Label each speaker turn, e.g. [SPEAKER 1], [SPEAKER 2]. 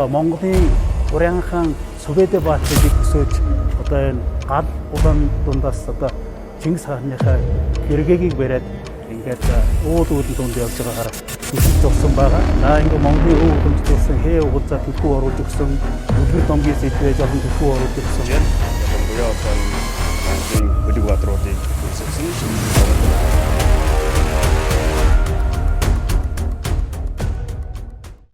[SPEAKER 1] Монголын урянхан Сүбэдэ баатарыг өсөөж одоо энэ гал улаан дундаас одоо Чингис хаанныхаа эргээгийг бариад ингээд уул үүдэн дунд явж байгаагаар үсэж зогсон байгаа. Ингээ Монголын өв хөдөлмөрт болсон хээ угуулзаа төлхөө оруулж өгсөн, үлгэр домгийн сэдвээ жоохон төлхөө оруулж өгсөн.
[SPEAKER 2] Ялангуяа одоо Монголын хөлөг баатаруудыг үлсгэсэн